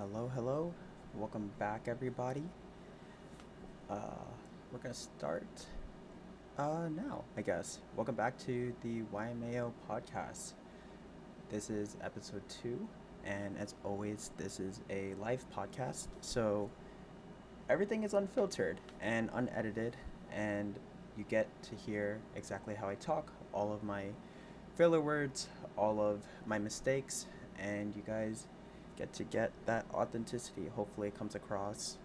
Hello, hello. Welcome back, everybody. We're gonna start now, I guess. Welcome back to the YMAO Podcast. This is episode 2, and as always, this is a live podcast, so everything is unfiltered and unedited, and you get to hear exactly how I talk, all of my filler words, all of my mistakes, and you guys get that authenticity. Hopefully, it comes across.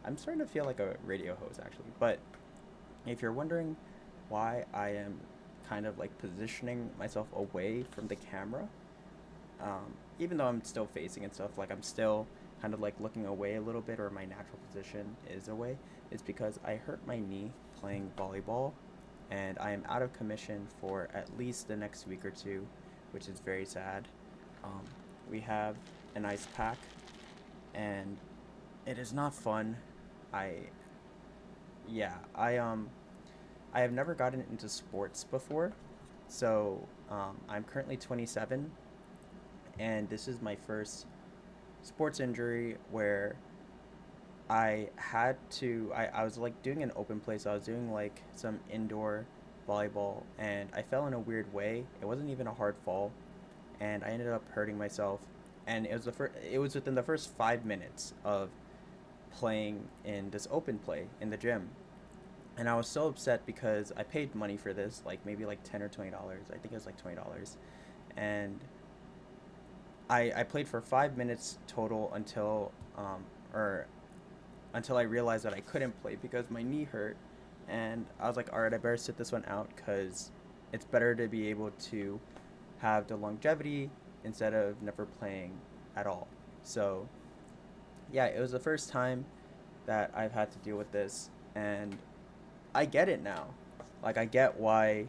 I'm starting to feel like a radio host actually, but if you're wondering why I am kind of like positioning myself away from the camera, even though I'm still facing and stuff, like I'm still kind of like looking away a little bit, or my natural position is away, it's because I hurt my knee playing volleyball, and I am out of commission for at least the next week or two, which is very sad. Um, we have an ice pack, and it is not fun. I yeah, I have never gotten into sports before, so I'm currently 27, and this is my first sports injury where I was like doing an open play, so I was doing like some indoor volleyball, and I fell in a weird way. It wasn't even a hard fall, and I ended up hurting myself. And it was within the first 5 minutes of playing in this open play in the gym, and I was so upset because I paid money for this, like maybe like $10 or $20. I think it was like $20, and I played for 5 minutes total or until I realized that I couldn't play because my knee hurt, and I was like, all right, I better sit this one out because it's better to be able to have the longevity instead of never playing at all. So yeah, it was the first time that I've had to deal with this, and I get it now. Like I get why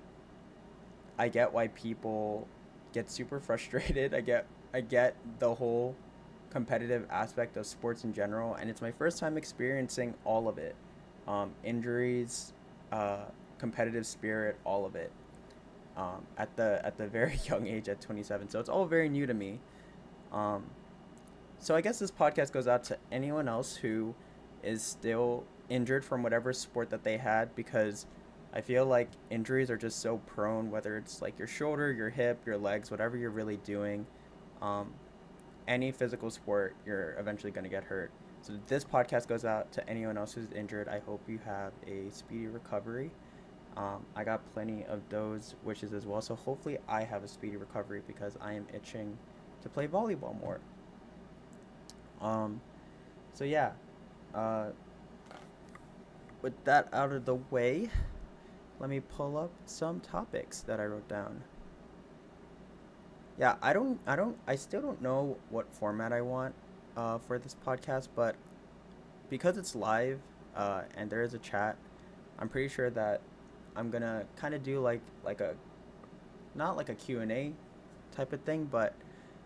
people get super frustrated. I get the whole competitive aspect of sports in general, and it's my first time experiencing all of it. Injuries, uh, competitive spirit, all of it. At the very young age at 27. So it's all very new to me. Um, so I guess this podcast goes out to anyone else who is still injured from whatever sport that they had, because I feel like injuries are just so prone, whether it's like your shoulder, your hip, your legs, whatever you're really doing. Um, any physical sport, you're eventually going to get hurt. So this podcast goes out to anyone else who's injured. I hope you have a speedy recovery. I got plenty of those wishes as well. So hopefully I have a speedy recovery because I am itching to play volleyball more. Um, so yeah, uh, with that out of the way, let me pull up some topics that I wrote down. Yeah, I still don't know what format I want for this podcast, but because it's live and there is a chat, I'm pretty sure that I'm gonna kind of do like a not like a Q&A type of thing, but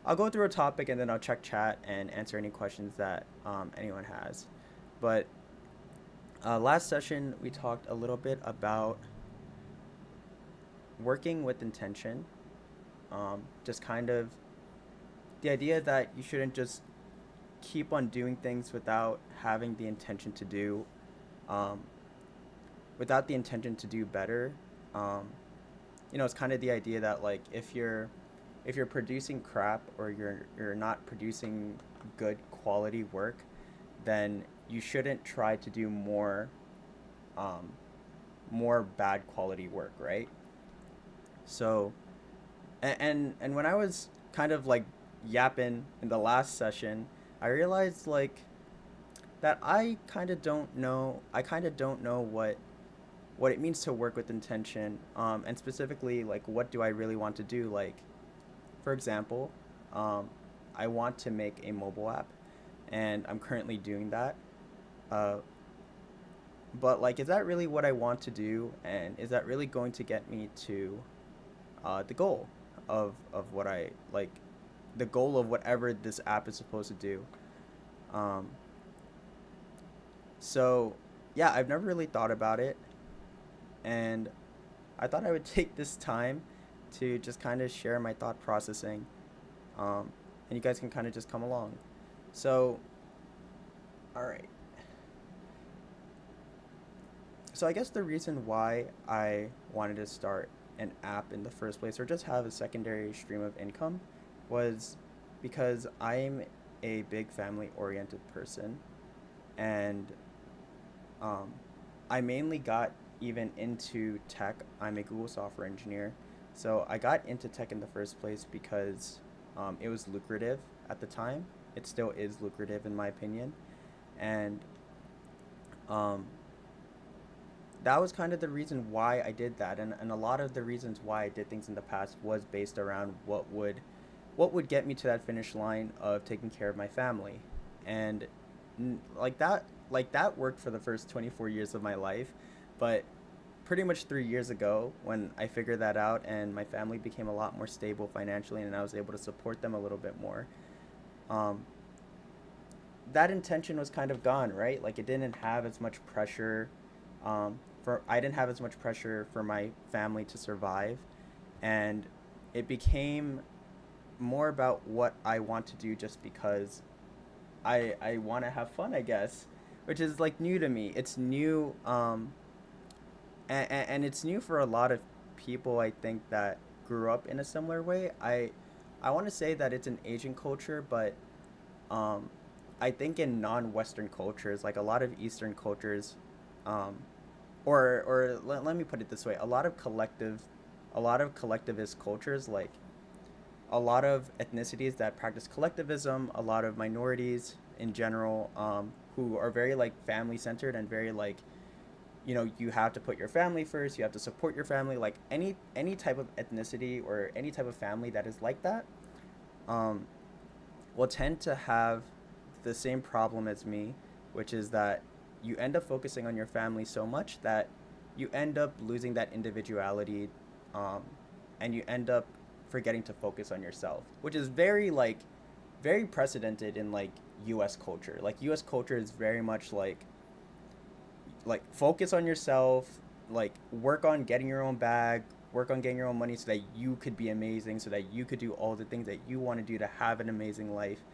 I'll go through a topic and then I'll check chat and answer any questions that anyone has. But last session we talked a little bit about working with intention, just kind of the idea that you shouldn't just keep on doing things um, without the intention to do better. Um, it's kind of the idea that like if you're producing crap, or you're not producing good quality work, then you shouldn't try to do um, more bad quality work, right? So and when I was kind of like yapping in the last session, I realized like that I kind of don't know what it means to work with intention, and specifically like what do I really want to do. Like for example, um, I want to make a mobile app, and I'm currently doing that. Uh, but like, is that really what I want to do, and is that really going to get me to the goal of what I like, the goal of whatever this app is supposed to do? Um, so yeah, I've never really thought about it, and I thought I would take this time to just kind of share my thought processing, and you guys can kind of just come along. So, all right. So I guess the reason why I wanted to start an app in the first place, or just have a secondary stream of income, was because I'm a big family oriented person, and um, I mainly got even into tech. I'm a Google software engineer. So I got into tech in the first place because it was lucrative at the time. It still is lucrative, in my opinion. And um, that was kind of the reason why I did that. And a lot of the reasons why I did things in the past was based around what would get me to that finish line of taking care of my family. And like that worked for the first 24 years of my life, but pretty much 3 years ago when I figured that out and my family became a lot more stable financially and I was able to support them a little bit more, um, that intention was kind of gone, right? Like it didn't have as much pressure. For I didn't have as much pressure for my family to survive, and it became more about what I want to do just because I want to have fun, I guess, which is like new to me. It's new, and it's new for a lot of people. I think that grew up in a similar way. I want to say that it's an Asian culture, but um, I think in non-Western cultures, like a lot of Eastern cultures, um, let me put it this way: a lot of collectivist cultures, like a lot of ethnicities that practice collectivism, a lot of minorities in general, who are very like family centered and very like, you have to put your family first, you have to support your family, like any type of ethnicity or any type of family that is like that, um, will tend to have the same problem as me, which is that you end up focusing on your family so much that you end up losing that individuality, um, and you end up forgetting to focus on yourself, which is very like very precedented in like U.S. culture. Like U.S. culture is very much like focus on yourself, like work on getting your own bag, work on getting your own money so that you could be amazing, so that you could do all the things that you want to do to have an amazing life.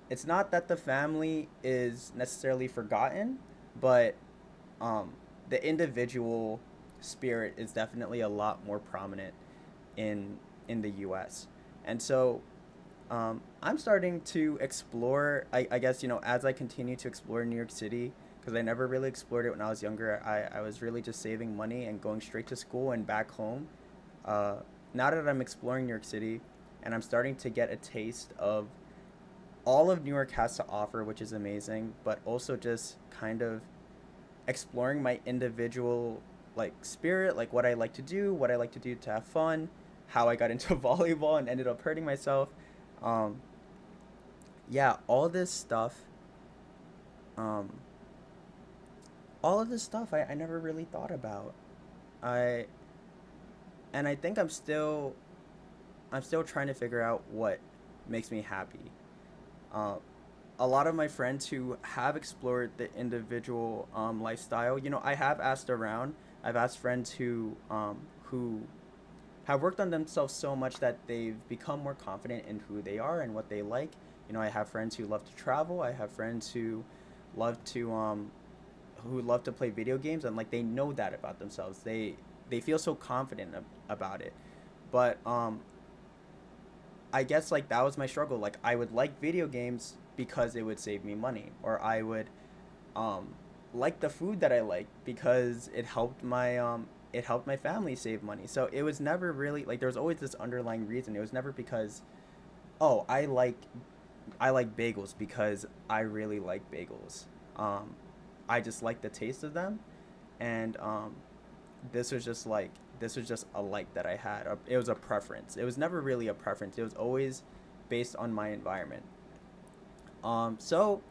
It's not that the family is necessarily forgotten, but um, the individual spirit is definitely a lot more prominent in in the U.S. And so I'm starting to explore. I guess as I continue to explore New York City, because I never really explored it when I was younger. I was really just saving money and going straight to school and back home. Uh, Now that I'm exploring New York City, and I'm starting to get a taste of all of New York has to offer, which is amazing, but also just kind of exploring my individual like spirit, like what I like to do to have fun, how I got into volleyball and ended up hurting myself. Um, yeah, um, all of this stuff I never really thought about. I and I think I'm still trying to figure out what makes me happy. Uh, a lot of my friends who have explored the individual lifestyle, I have asked around. I've asked friends who have worked on themselves so much that they've become more confident in who they are and what they like. I have friends who love to travel. I have friends love to um, who love to play video games, and like they know that about themselves. They feel so confident about it. But I guess like that was my struggle. Like I would like video games because it would save me money, or I would um like the food that I like because it helped my family save money. So it was never really like there was always this underlying reason. It was never because, oh, I like bagels because I really like bagels. Um I just like the taste of them, and this was just like this was just a like that I had. It was a preference. It was never really a preference. It was always based on my environment. So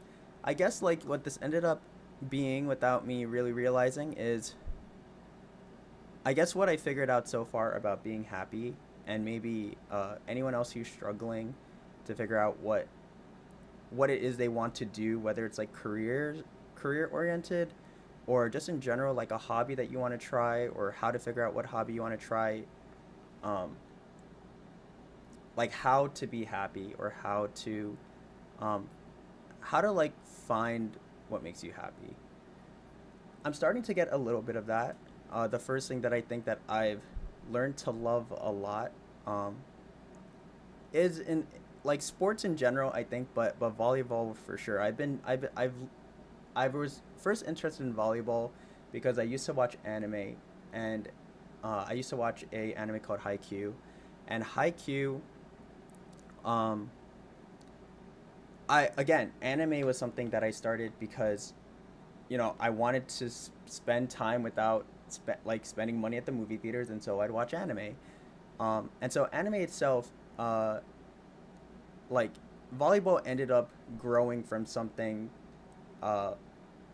I guess like what this ended up being without me really realizing is, I guess what I figured out so far about being happy, and maybe anyone else who's struggling to figure out what it is they want to do, whether it's like career oriented, or just in general like a hobby that you want to try, or how to figure out what hobby you want to try, um, like how to be happy, or how to how to like find what makes you happy. I'm starting to get a little bit of that. The first thing that I think that I've learned to love a lot um, is in like sports in general. I think, but volleyball for sure. I was first interested in volleyball because I used to watch anime, and I used to watch a anime called Haikyuu, and Haikyuu, um, I again anime was something that I started because I wanted to spend time without spending money at the movie theaters, and so I'd watch anime. And so anime itself, like volleyball ended up growing from something uh,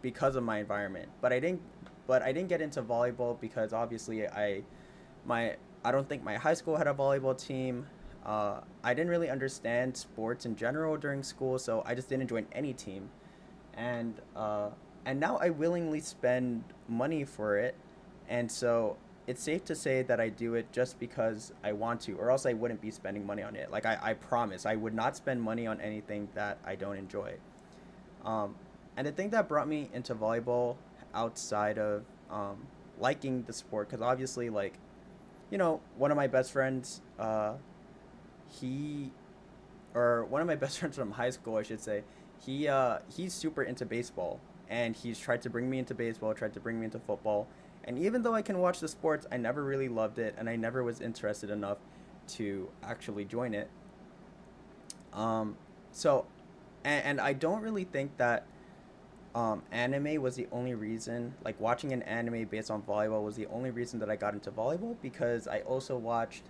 because of my environment. But I didn't get into volleyball because obviously my I don't think my high school had a volleyball team. I didn't really understand sports in general during school, so I just didn't join any team. And now I willingly spend money for it, and so it's safe to say that I do it just because I want to, or else I wouldn't be spending money on it. Like I promise, I would not spend money on anything that I don't enjoy. Um, and the thing that brought me into volleyball outside of liking the sport, because obviously, like, one of my best friends, he, or one of my best friends from high school, I should say, he's super into baseball, and he's tried to bring me into baseball, tried to bring me into football, and even though I can watch the sports, I never really loved it, and I never was interested enough to actually join it. Um, so, and I don't really think that anime was the only reason, like watching an anime based on volleyball was the only reason that I got into volleyball, because I also watched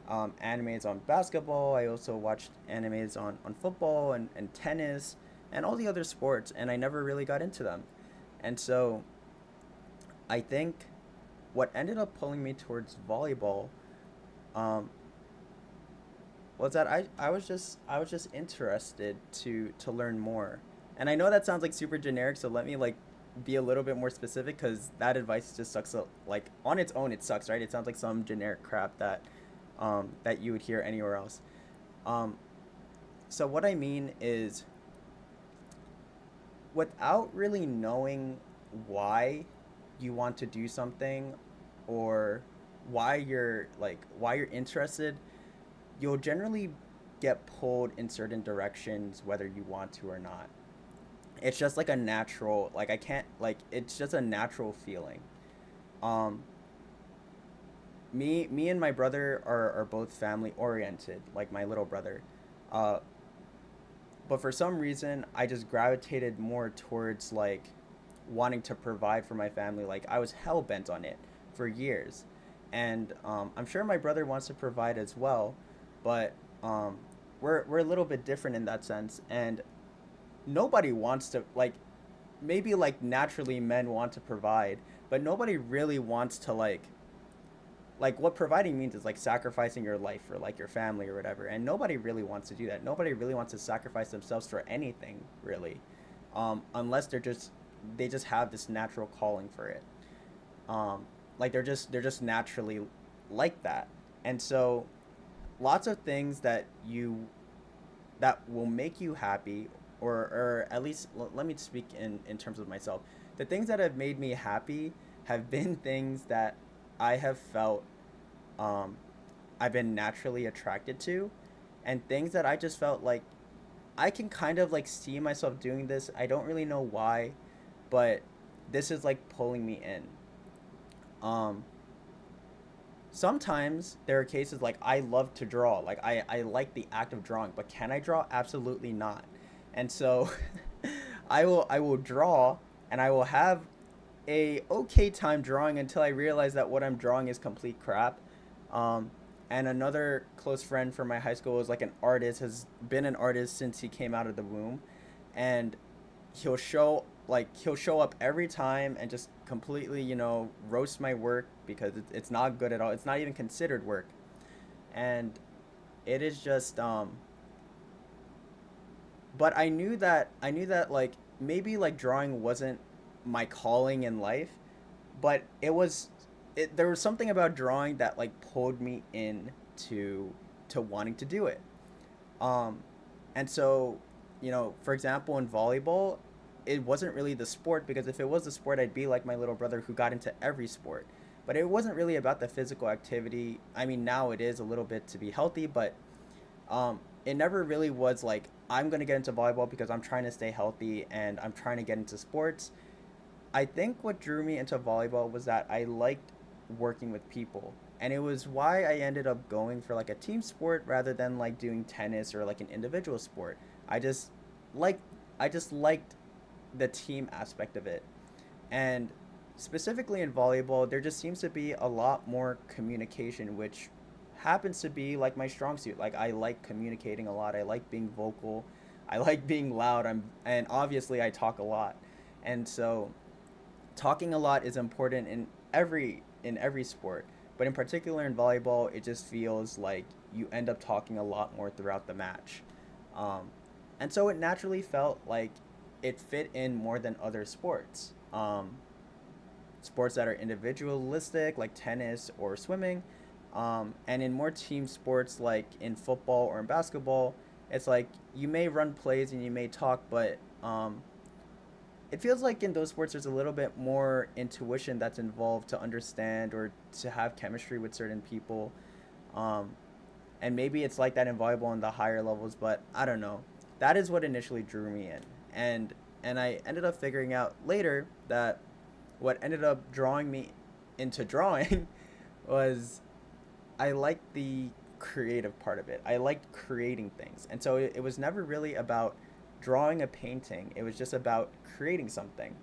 animes on basketball. I also watched animes on football and tennis and all the other sports, and I never really got into them. And so I think what ended up pulling me towards volleyball um, was that I was just interested to learn more. And I know that sounds like super generic, so let me like be a little bit more specific, because that advice just sucks. Like on its own, it sucks, right? It sounds like some generic crap that you would hear anywhere else. Um, so what I mean is, without really knowing why you want to do something, or why you're interested, you'll generally get pulled in certain directions whether you want to or not. It's just like a natural, like I can't like it's just a natural feeling. Um me and my brother are both family oriented, like my little brother. Uh but for some reason I just gravitated more towards like wanting to provide for my family. Like I was hell bent on it for years. And I'm sure my brother wants to provide as well, but um we're a little bit different in that sense. And nobody wants to, like, maybe like naturally men want to provide, but nobody really wants to like what providing means is like sacrificing your life for like your family or whatever, and nobody really wants to do that. Nobody really wants to sacrifice themselves for anything really, unless they just have this natural calling for it. um, like they're just naturally like that. And so lots of things that will make you happy, or at least let me speak in terms of myself. The things that have made me happy have been things that I have felt um, I've been naturally attracted to, and things that I just felt like I can kind of like see myself doing this. I don't really know why, but this is like pulling me in. Um, Sometimes there are cases like I love to draw. Like I like the act of drawing, but can I draw? Absolutely not. And so I will draw, and I will have a okay time drawing until I realize that what I'm drawing is complete crap. Um, and another close friend from my high school is like an artist, has been an artist since he came out of the womb, and he'll show up every time and just completely roast my work because it's not good at all. It's not even considered work, and it is just but I knew that like maybe like drawing wasn't my calling in life, but there was something about drawing that like pulled me in to wanting to do it. Um and so, for example, in volleyball, it wasn't really the sport, because if it was the sport, I'd be like my little brother who got into every sport. But it wasn't really about the physical activity. I mean, now it is a little bit to be healthy, but it never really was like, I'm going to get into volleyball because I'm trying to stay healthy and I'm trying to get into sports. I think what drew me into volleyball was that I liked working with people. And it was why I ended up going for like a team sport rather than like doing tennis or like an individual sport. I just liked I just liked the team aspect of it. And specifically in volleyball, there just seems to be a lot more communication, which happens to be like my strong suit. Like, I like communicating a lot. I like being vocal. I like being loud. And obviously I talk a lot. And so talking a lot is important in every sport, but in particular in volleyball, it just feels like you end up talking a lot more throughout the match. Um, and so it naturally felt like it fit in more than other sports. Sports that are individualistic, like tennis or swimming, and in more team sports, like in football or in basketball, it's like you may run plays and you may talk, but it feels like in those sports there's a little bit more intuition that's involved to understand or to have chemistry with certain people. Um, and maybe it's like that in volleyball in the higher levels, but I don't know. That is what initially drew me in, and I ended up figuring out later that what ended up drawing me into drawing was I liked the creative part of it. I liked creating things. And so it was never really about drawing a painting. It was just about creating something.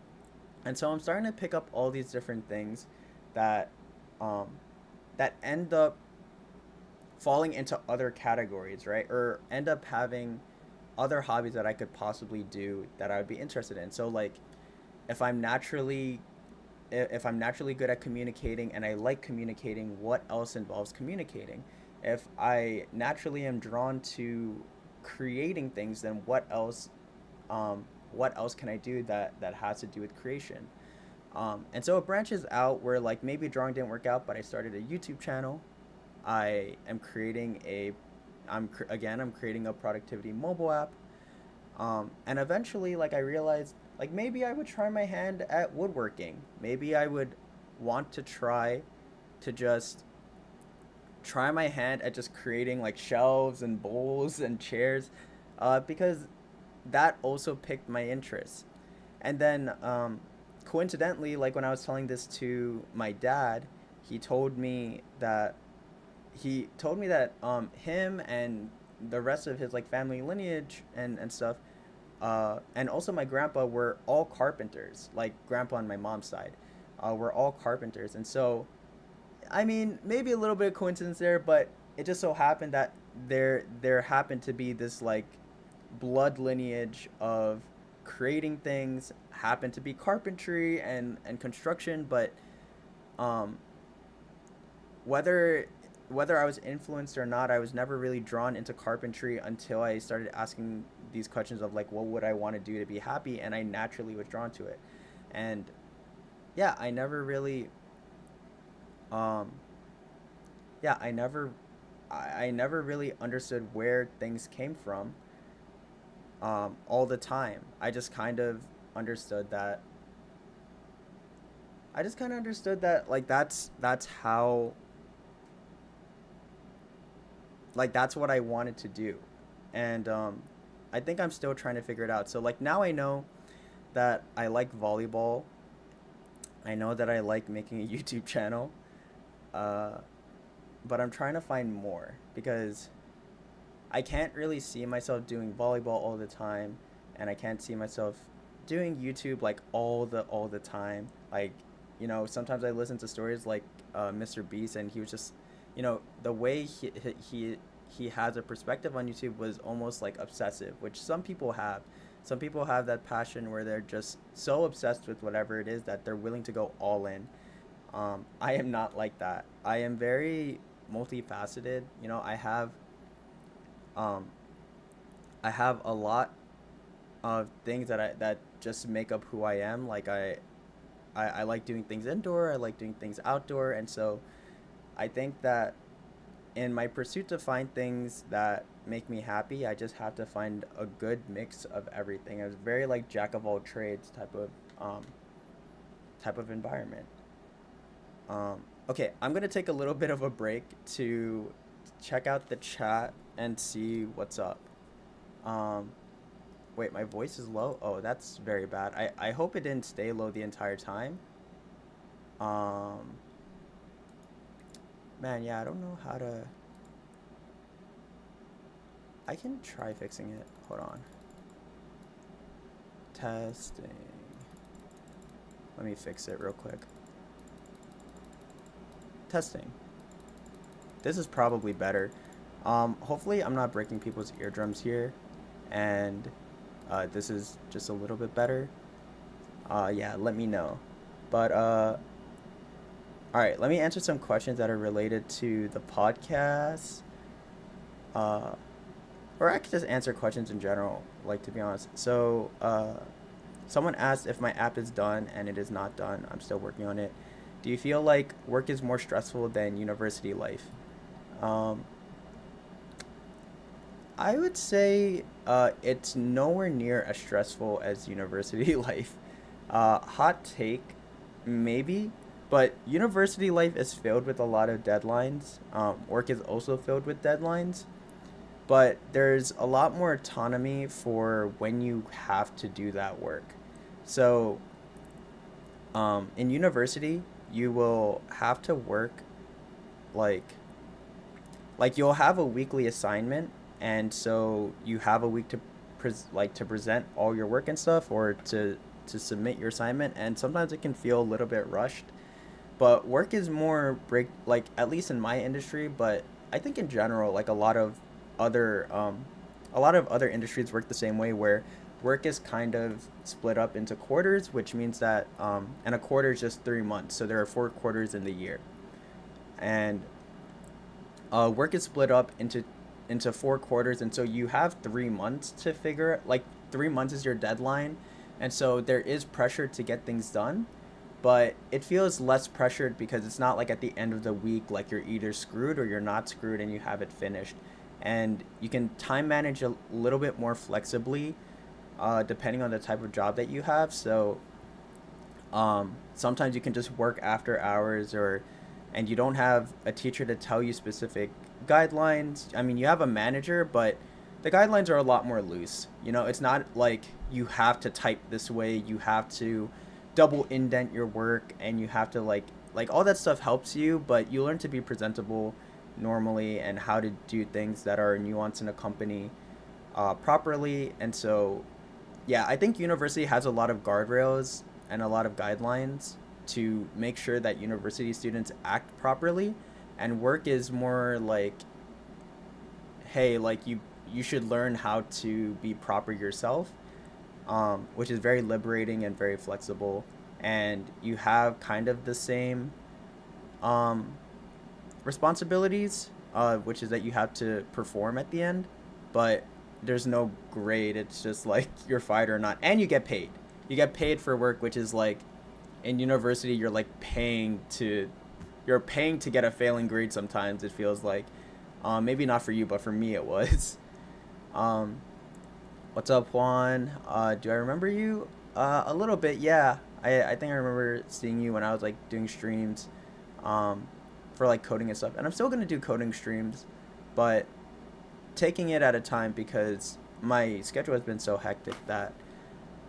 And so I'm starting to pick up all these different things that um that end up falling into other categories, right? Or end up having other hobbies that I could possibly do that I would be interested in. So like if I'm naturally if I'm naturally good at communicating and I like communicating, what else involves communicating? If I naturally am drawn to creating things, then what else can I do that has to do with creation? And so it branches out where like maybe drawing didn't work out, but I started a YouTube channel. I am creating a I'm creating a productivity mobile app. And eventually, like, I realized, like, maybe I would try my hand at woodworking. Maybe I would want to try to just try my hand at just creating like shelves and bowls and chairs, because that also piqued my interest. And then, coincidentally, like when I was telling this to my dad, he told me that him and the rest of his like family lineage and stuff, and also my grandpa were all carpenters. Like grandpa on my mom's side, were all carpenters, and so I mean maybe a little bit of coincidence there, but it just so happened that there happened to be this like blood lineage of creating things, happened to be carpentry and construction, but um whether whether I was influenced or not, I was never really drawn into carpentry until I started asking these questions of like, what would I want to do to be happy, and I naturally was drawn to it. And yeah, um, I never, I never really understood where things came from. All the time, understood that. I just kind of understood that like that's how like that's what I wanted to do, and I think I'm still trying to figure it out. So like now I know that I like volleyball. I know that I like making a YouTube channel, uh, but I'm trying to find more because I can't really see myself doing volleyball all the time, and I can't see myself doing YouTube like all the time. Like, sometimes I listen to stories like Mr. Beast, and he was just, the way he has a perspective on YouTube was almost like obsessive, which some people have. Some people have that passion where they're just so obsessed with whatever it is that they're willing to go all in. I am not like that. I am very multifaceted. Um, I have a lot of things that just make up who I am. Like I like doing things indoor. I like doing things outdoor, and so I think that in my pursuit to find things that make me happy, I just have to find a good mix of everything. It's very like jack of all trades type of environment. Okay, I'm gonna take a little bit of a break to check out the chat and see what's up. Um, Wait, my voice is low. Oh, that's very bad. I hope it didn't stay low the entire time. Um, Man, yeah, I don't know how to. I can try fixing it. Hold on. Testing. Let me fix it real quick. Testing. This is probably better. Hopefully I'm not breaking people's eardrums here, and this is just a little bit better. Yeah, let me know. But all right, let me answer some questions that are related to the podcast. Uh, or I could just answer questions in general, like to be honest. So, someone asked if my app is done, and it is not done. I'm still working on it. Do you feel like work is more stressful than university life? Um, I would say it's nowhere near as stressful as university life. Hot take, maybe, but university life is filled with a lot of deadlines. Work is also filled with deadlines, but there's a lot more autonomy for when you have to do that work. So, in university, you will have to work like you'll have a weekly assignment, and so you have a week to to present all your work and stuff, or to submit your assignment, and sometimes it can feel a little bit rushed. But work is more break, like at least in my industry, but I think in general, like other a lot of other industries work the same way, where work is kind of split up into quarters, which means that and a quarter is just 3 months, so there are 4 quarters in the year. And work is split up into 4 quarters, and so you have 3 months to figure, like 3 months is your deadline, and so there is pressure to get things done, but it feels less pressured because it's not like at the end of the week, like you're either screwed or you're not screwed and you have it finished. And you can time manage a little bit more flexibly, depending on the type of job that you have. So sometimes you can just work after hours, or and you don't have a teacher to tell you specific guidelines. I mean, you have a manager, but the guidelines are a lot more loose. It's not like you have to type this way, you have to double indent your work, and you have to all that stuff helps you, but you learn to be presentable normally, and how to do things that are nuanced in a company properly. And so, yeah, I think university has a lot of guardrails and a lot of guidelines to make sure that university students act properly, and work is more like, hey, like you should learn how to be proper yourself, which is very liberating and very flexible. And you have kind of the same um, responsibilities, which is that you have to perform at the end, but there's no grade. It's just like you're fired or not, and you get paid. You get paid for work, which is like in university you're like paying to get a failing grade. Sometimes it feels like, maybe not for you, but for me it was. Um, what's up, Juan? Do I remember you? A little bit, yeah. I think I remember seeing you when I was like doing streams, um, for like coding and stuff. And I'm still gonna do coding streams, but taking it at a time, because my schedule has been so hectic that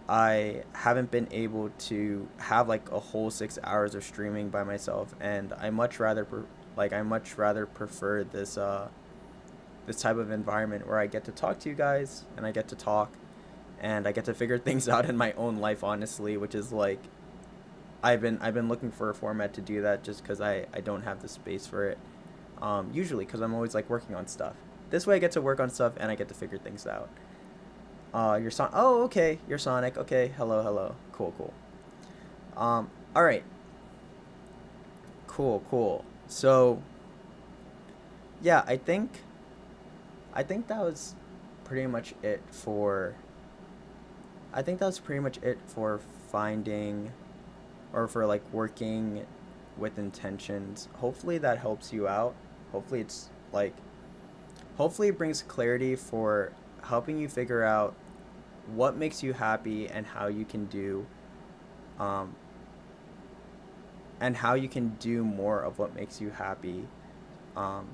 I haven't been able to have like a whole 6 hours of streaming by myself. And I much rather prefer this type of environment where I get to talk to you guys, and I get to talk, and I get to figure things out in my own life, honestly, which is like I've been looking for a format to do that, just because I don't have the space for it. Usually because I'm always like working on stuff. This way I get to work on stuff and I get to figure things out. Your son. Oh, okay. You're Sonic. Okay. Hello, hello. Cool, cool. All right. Cool, cool. So, yeah, I think that was pretty much it for I think that was pretty much it for finding, or for like working with intentions. Hopefully that helps you out. Hopefully it's like hopefully it brings clarity for helping you figure out what makes you happy um, and how you can do more of what makes you happy. Um,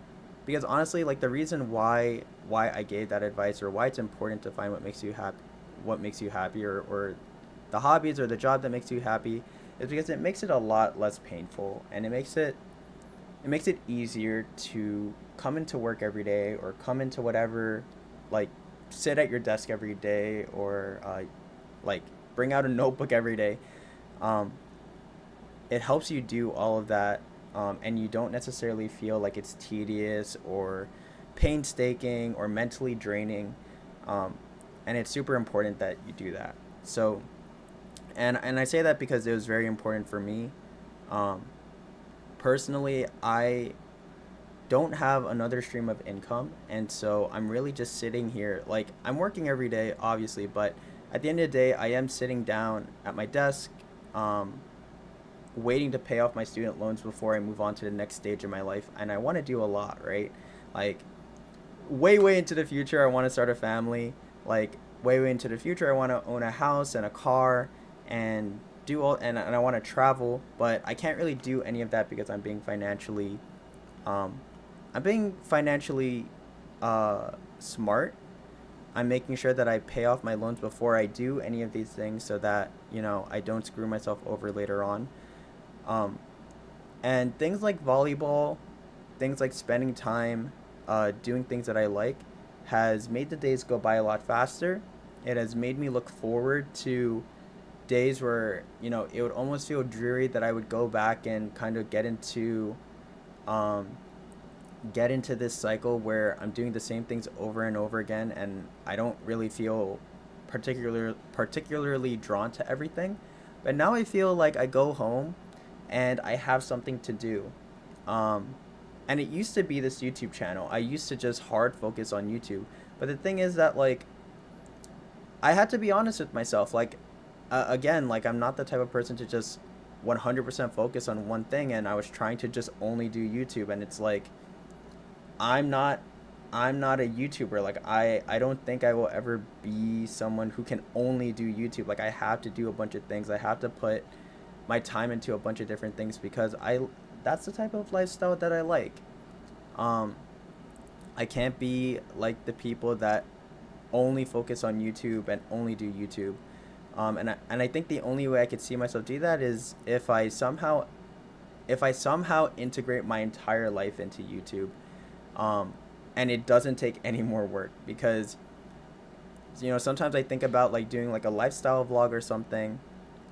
because honestly, like the reason why I gave that advice, or why it's important to find what makes you happy, or the hobbies or the job that makes you happy, is because it makes it a lot less painful, and it makes it easier to come into work every day, or come into whatever, like sit at your desk every day, or like bring out a notebook every day. Um, it helps you do all of that, and you don't necessarily feel like it's tedious or painstaking or mentally draining. Um, and it's super important that you do that. So, and I say that because it was very important for me. Um, Personally, I don't have another stream of income, and so I'm really just sitting here. Like I'm working every day, obviously, but at the end of the day, I am sitting down at my desk, um, waiting to pay off my student loans before I move on to the next stage of my life, and I want to do a lot, right? Like way into the future, I want to start a family. Like way into the future, I want to own a house and a car, and and I want to travel, but I can't really do any of that because um, I'm being financially smart. I'm making sure that I pay off my loans before I do any of these things, so that I don't screw myself over later on. Um, and things like volleyball, things like spending time doing things that I like, has made the days go by a lot faster. It has made me look forward to days where it would almost feel dreary, that I would go back and kind of um, get into this cycle where I'm doing the same things over and over again, and I don't really feel particularly drawn to everything. But now I feel like I go home and I have something to do. Um, and it used to be this YouTube channel. I used to just hard focus on YouTube. But the thing is that, like, I had to be honest with myself. Like, again, like, I'm not the type of person to just 100% focus on one thing, and I was trying to just only do YouTube, and it's like I'm not I'm not a YouTuber. Like, I don't think I will ever be someone who can only do YouTube. Like, I have to do a bunch of things. I have to put my time into a bunch of different things, because I that's the type of lifestyle that I like. Um I can't be like the people that only focus on YouTube and only do YouTube. And I think the only way I could see myself do that is if I somehow integrate my entire life into YouTube, um, and it doesn't take any more work, because sometimes I think about like doing like a lifestyle vlog or something,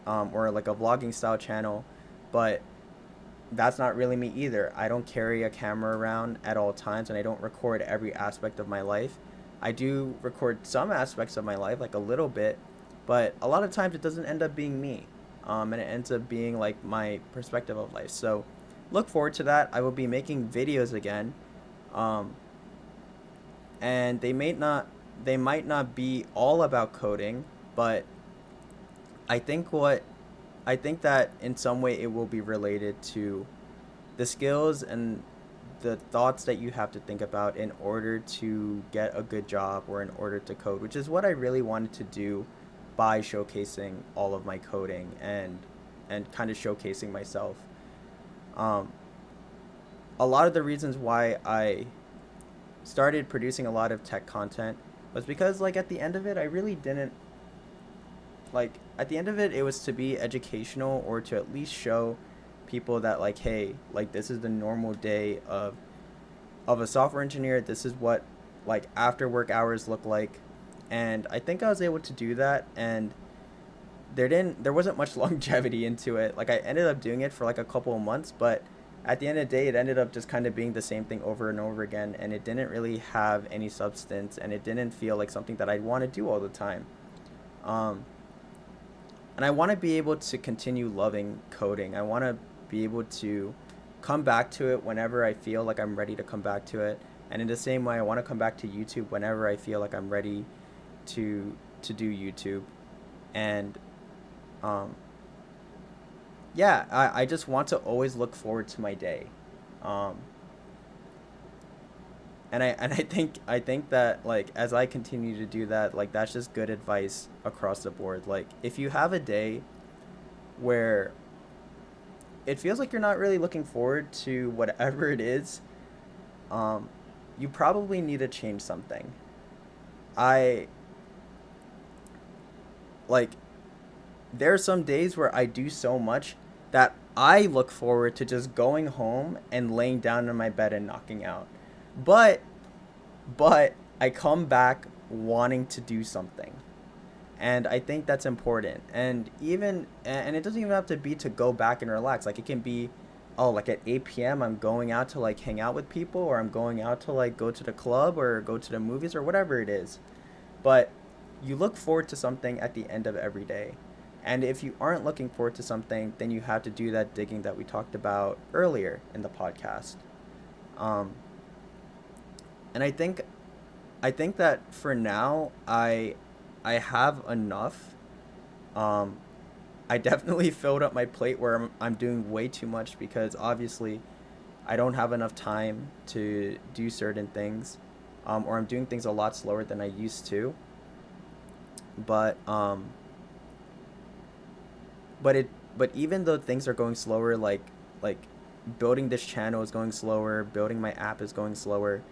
or like a vlogging style channel, but that's not really me either. I don't carry a camera around at all times, and I don't record every aspect of my life. I do record some aspects of my life, like a little bit, but a lot of times it doesn't end up being me, and it ends up being like my perspective of life. So look forward to that. I will be making videos again, um, and they might not be all about coding, but I think what I think that in some way it will be related to the skills and the thoughts that you have to think about in order to get a good job, or in order to code, which is what I really wanted to do by showcasing all of my coding, and kind of showcasing myself. Um, a lot of the reasons why I started producing a lot of tech content was because, like, at the end of it, I really didn't like at the end of it, it was to be educational, or to at least show people that, like, hey, like, this is the normal day of a software engineer. This is what, like, after work hours look like. And I think I was able to do that, and there wasn't much longevity into it. Like, I ended up doing it for like a couple of months, but at the end of the day, it ended up just kind of being the same thing over and over again, and it didn't really have any substance, and it didn't feel like something that I'd want to do all the time. Um, and I want to be able to continue loving coding. I want to be able to come back to it whenever I feel like I'm ready to come back to it. And in the same way, I want to come back to YouTube whenever I feel like I'm ready to do YouTube. And um, yeah, I just want to always look forward to my day. Um, And I think that, like, as I continue to do that, like, that's just good advice across the board. Like, if you have a day where it feels like you're not really looking forward to whatever it is, um, you probably need to change something. I like there are some days where I do so much that I look forward to just going home and laying down in my bed and knocking out. But but I come back wanting to do something. And I think that's important. And it doesn't even have to be to go back and relax. Like, it can be, oh, like at 8 p.m. I'm going out to like hang out with people, or I'm going out to like go to the club or go to the movies or whatever it is. But you look forward to something at the end of every day. And if you aren't looking forward to something, then you have to do that digging that we talked about earlier in the podcast. Um, and I think that for now I have enough. Um, I definitely filled up my plate where I'm doing way too much, because obviously I don't have enough time to do certain things, or I'm doing things a lot slower than I used to. But but it but even though things are going slower, like building this channel is going slower, building my app is going slower.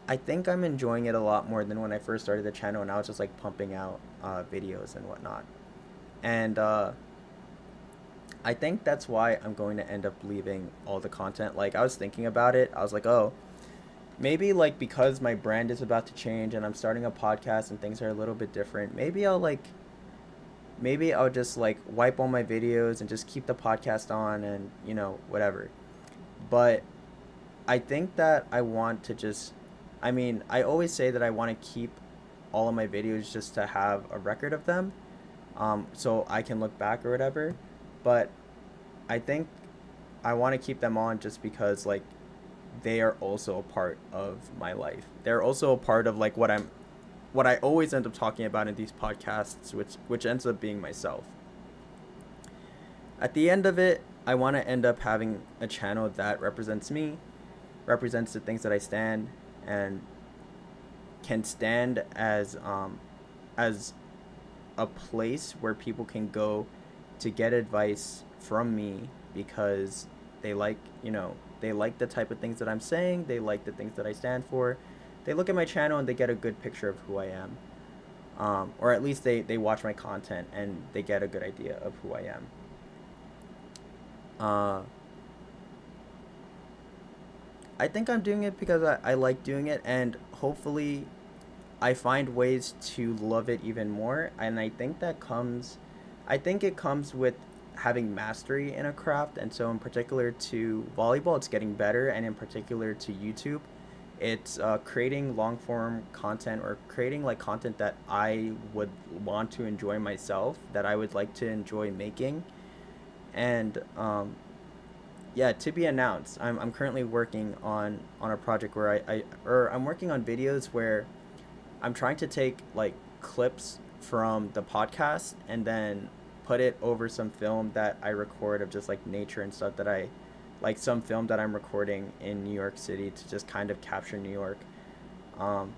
I think I'm enjoying it a lot more than when I first started the channel, and I was just like pumping out videos and whatnot. And I think that's why I'm going to end up leaving all the content. Like, I was thinking about it. I was like, oh, maybe like because my brand is about to change and I'm starting a podcast and things are a little bit different. Maybe I'll just like wipe all my videos and just keep the podcast on, and whatever. But I think that I want to just, I mean, I always say that I want to keep all of my videos just to have a record of them, so I can look back or whatever. But I think I want to keep them on just because, like, they are also a part of my life. They're also a part of like what I always end up talking about in these podcasts, which ends up being myself. At the end of it, I want to end up having a channel that represents me, represents the things that I stand, and can stand as a place where people can go to get advice from me, because they like, they like the type of things that I'm saying, they like the things that I stand for. They look at my channel and they get a good picture of who I am. Or at least they watch my content and they get a good idea of who I am. Uh, I think I'm doing it because I like doing it, and hopefully I find ways to love it even more. And I think it comes with having mastery in a craft. And so, in particular to volleyball, it's getting better. And in particular to YouTube, it's creating long form content, or creating like content that I would want to enjoy myself, that I would like to enjoy making. And yeah, to be announced. I'm currently working on a project where I'm working on videos where I'm trying to take like clips from the podcast and then put it over some film that I record of just like nature and stuff, that I like, some film that I'm recording in New York City to just kind of capture New York. Um,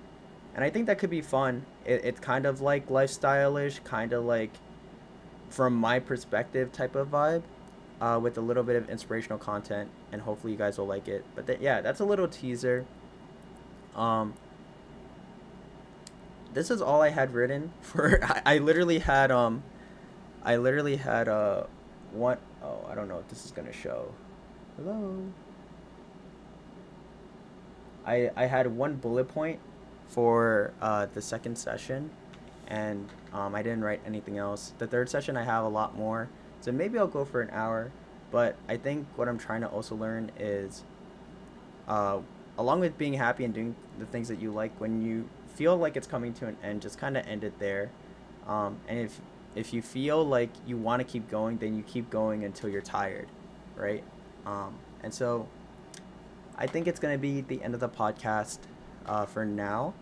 and I think that could be fun. It's kind of like lifestyle-ish, kind of like from my perspective type of vibe, with a little bit of inspirational content, and hopefully you guys will like it. But yeah, that's a little teaser. Um, this is all I had written for. I literally had one, oh, I don't know if this is gonna show. Hello. I had one bullet point for the second session, and I didn't write anything else. The third session I have a lot more, so maybe I'll go for an hour. But I think what I'm trying to also learn is, uh, along with being happy and doing the things that you like, when you feel like it's coming to an end, just kind of end it there. And if you feel like you want to keep going, then you keep going until you're tired, right? And so I think it's going to be the end of the podcast for now.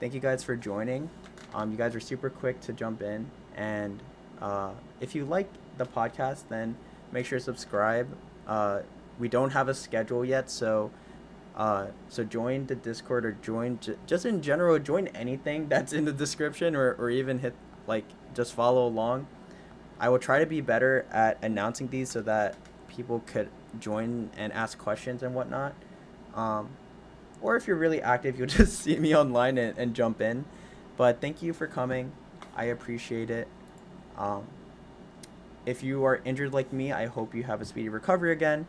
Thank you guys for joining. You guys are super quick to jump in. And if you like the podcast, then make sure to subscribe. We don't have a schedule yet, so So join the Discord, or join just in general, join anything that's in the description, or even hit like just follow along. I will try to be better at announcing these so that people could join and ask questions and whatnot. Um, or if you're really active, you'll just see me online and jump in. But thank you for coming. I appreciate it. Um, if you are injured like me, I hope you have a speedy recovery again.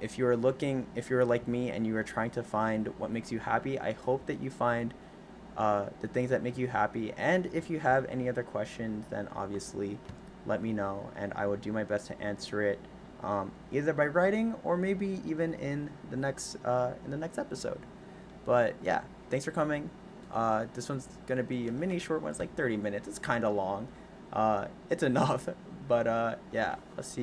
If you are like me and you are trying to find what makes you happy, I hope that you find the things that make you happy. And if you have any other questions, then obviously let me know, and I will do my best to answer it, either by writing or maybe even in the next episode. But yeah, thanks for coming. This one's gonna be a mini short one. It's like 30 minutes. It's kind of long. It's enough. But yeah, let's see.